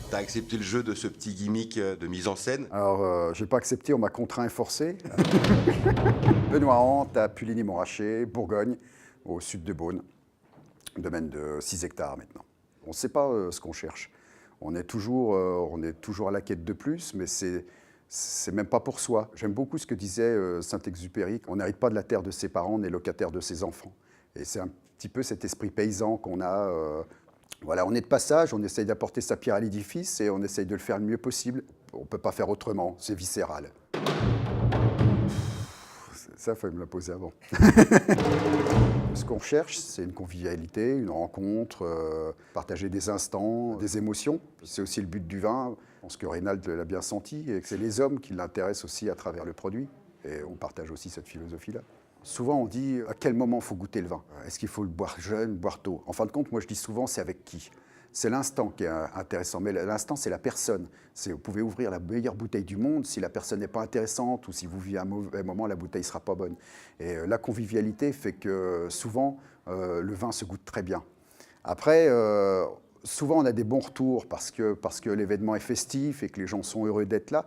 Tu as accepté le jeu de ce petit gimmick de mise en scène? Alors, j'ai pas accepté, on m'a contraint et forcé. Benoît Hante à Puligny-Montrachet, Bourgogne, au sud de Beaune, domaine de 6 hectares maintenant. On ne sait pas ce qu'on cherche. On est toujours à la quête de plus, mais c'est même pas pour soi. J'aime beaucoup ce que disait Saint-Exupéry. On n'hérite pas de la terre de ses parents, on est locataire de ses enfants. Et c'est un petit peu cet esprit paysan qu'on a. Voilà, on est de passage, on essaye d'apporter sa pierre à l'édifice et on essaye de le faire le mieux possible. On ne peut pas faire autrement, c'est viscéral. Ça, il faut me la poser avant. Ce qu'on cherche, c'est une convivialité, une rencontre, partager des instants, des émotions. C'est aussi le but du vin. Je pense que Reynald l'a bien senti et que c'est les hommes qui l'intéressent aussi à travers le produit. Et on partage aussi cette philosophie-là. Souvent, on dit à quel moment il faut goûter le vin. Est-ce qu'il faut le boire jeune, boire tôt? En fin de compte, moi je dis souvent, c'est avec qui. C'est l'instant qui est intéressant, mais l'instant, c'est la personne. Vous pouvez ouvrir la meilleure bouteille du monde, si la personne n'est pas intéressante ou si vous vivez un mauvais moment, la bouteille ne sera pas bonne. Et la convivialité fait que souvent, le vin se goûte très bien. Après, souvent, on a des bons retours parce que l'événement est festif et que les gens sont heureux d'être là.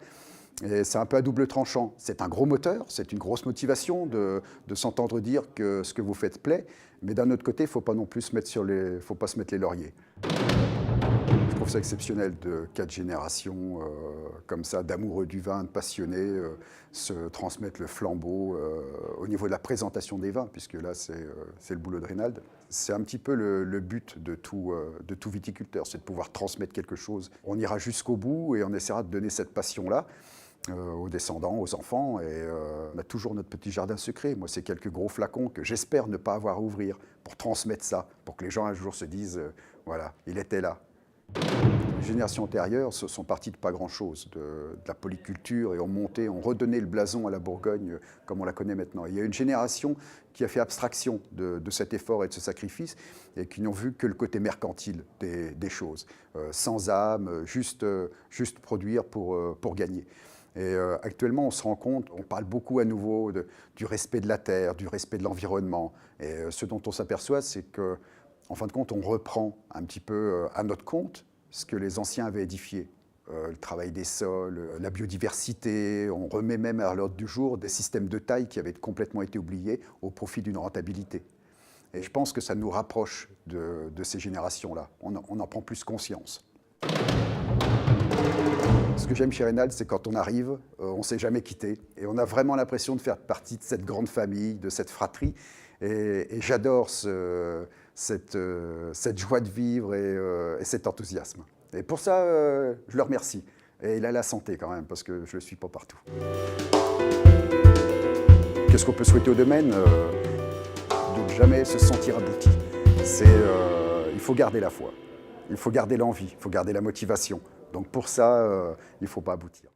Et c'est un peu à double tranchant. C'est un gros moteur, c'est une grosse motivation de s'entendre dire que ce que vous faites plaît, mais d'un autre côté, il ne faut pas non plus se mettre les lauriers. Je trouve ça exceptionnel de 4 générations comme ça, d'amoureux du vin, de passionnés, se transmettre le flambeau au niveau de la présentation des vins, puisque là, c'est le boulot de Reynald. C'est un petit peu le but de tout viticulteur, c'est de pouvoir transmettre quelque chose. On ira jusqu'au bout et on essaiera de donner cette passion-là aux descendants, aux enfants, et on a toujours notre petit jardin secret. Moi, c'est quelques gros flacons que j'espère ne pas avoir à ouvrir pour transmettre ça, pour que les gens un jour se disent voilà, il était là. Les générations antérieures sont parties de pas grand-chose, de la polyculture, et ont redonné le blason à la Bourgogne comme on la connaît maintenant. Il y a une génération qui a fait abstraction de cet effort et de ce sacrifice, et qui n'ont vu que le côté mercantile des choses, sans âme, juste produire pour gagner. Et actuellement, on se rend compte, on parle beaucoup à nouveau du respect de la terre, du respect de l'environnement. Et ce dont on s'aperçoit, c'est qu'en fin de compte, on reprend un petit peu à notre compte ce que les anciens avaient édifié. Le travail des sols, la biodiversité, on remet même à l'ordre du jour des systèmes de taille qui avaient complètement été oubliés au profit d'une rentabilité. Et je pense que ça nous rapproche de ces générations-là. On en prend plus conscience. Ce que j'aime chez Reynald, c'est quand on arrive, on ne s'est jamais quitté. Et on a vraiment l'impression de faire partie de cette grande famille, de cette fratrie. Et j'adore cette joie de vivre et cet enthousiasme. Et pour ça, je le remercie. Et il a la santé quand même, parce que je ne le suis pas partout. Qu'est-ce qu'on peut souhaiter au domaine? De ne jamais se sentir abouti. Il faut garder la foi, il faut garder l'envie, il faut garder la motivation. Donc pour ça, il ne faut pas aboutir.